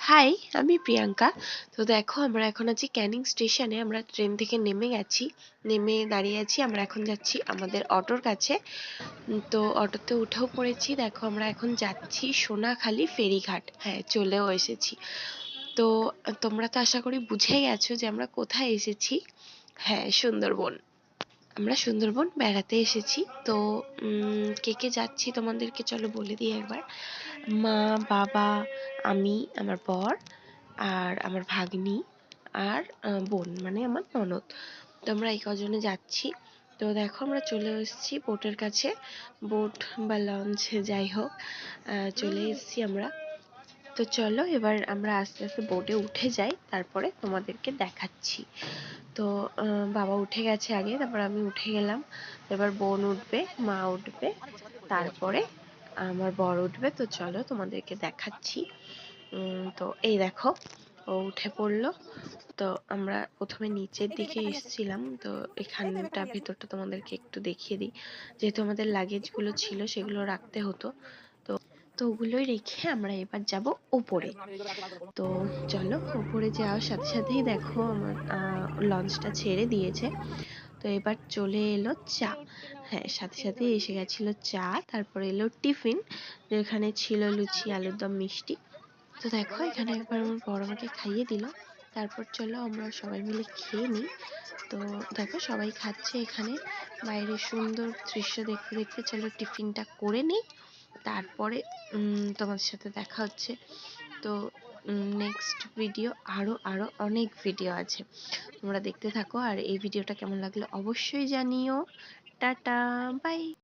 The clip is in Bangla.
হাই, আমি প্রিয়াঙ্কা। তো দেখো আমরা এখন আছি ক্যানিং স্টেশনে। আমরা ট্রেন থেকে নেমে গেছি, নেমে দাঁড়িয়ে আছি। আমরা এখন যাচ্ছি আমাদের অটোর কাছে। তো অটোতে উঠেও পড়েছি। দেখো আমরা এখন যাচ্ছি সোনাখালি ফেরিঘাট। হ্যাঁ, চলেও এসেছি। তো তোমরা তো আশা করি বুঝেই গেছো যে আমরা কোথায় এসেছি। হ্যাঁ, সুন্দরবন। আমরা সুন্দরবন বেড়াতে এসেছি। তো কে কে যাচ্ছি তোমাদেরকে চলো বলে দিই একবার। মা, বাবা, আমি, আমার বর আর আমার ভাগ্নি আর বোন মানে আমার ননদ। তো আমরা এই কজনে যাচ্ছি। তো দেখো আমরা চলে এসেছি বোটের কাছে। বোট বা লঞ্চ যাই হোক, চলে এসেছি আমরা। তো চলো এবার আমরা আস্তে আস্তে বোটে উঠে যাই, তারপরে তোমাদেরকে দেখাচ্ছি। তো বাবা উঠে গেছে আগে, তারপর আমি উঠে গেলাম। এবার বোন উঠবে, মা উঠবে, তারপরে আমার বর উঠবে। তো চলো তোমাদেরকে দেখাচ্ছি। তো এই দেখো ও উঠে পড়লো। তো আমরা প্রথমে নিচের দিকে এসেছিলাম। তো এখানটা ভেতরটা তোমাদেরকে একটু দেখিয়ে দিই। যেহেতু আমাদের লাগেজগুলো ছিল সেগুলো রাখতে হতো, তো তো ওগুলোই রেখে আমরা এবার যাব ওপরে। তো চলো ওপরে যাওয়ার সাথে সাথেই দেখো আমার লঞ্চটা ছেড়ে দিয়েছে। তো এবার চলে এলো চা। হ্যাঁ, সাথে সাথে এসে গেছিল চা, তারপরে এলো টিফিন, যেখানে ছিল লুচি, আলুর দম, মিষ্টি। তো দেখো এখানে একবার আমার বড় আমাকে খাইয়ে দিল। তারপর চলো আমরা সবাই মিলে খেয়ে নিই। তো দেখো সবাই খাচ্ছে এখানে, বাইরে সুন্দর দৃশ্য দেখতে দেখতে চলো টিফিনটা করে নিই। তারপরে তোমাদের সাথে দেখা হচ্ছে। তো নেক্সট ভিডিও, আরো আরো অনেক ভিডিও আছে, তোমরা দেখতে থাকো। আর এই ভিডিওটা কেমন লাগলো অবশ্যই জানিও। Tata, by.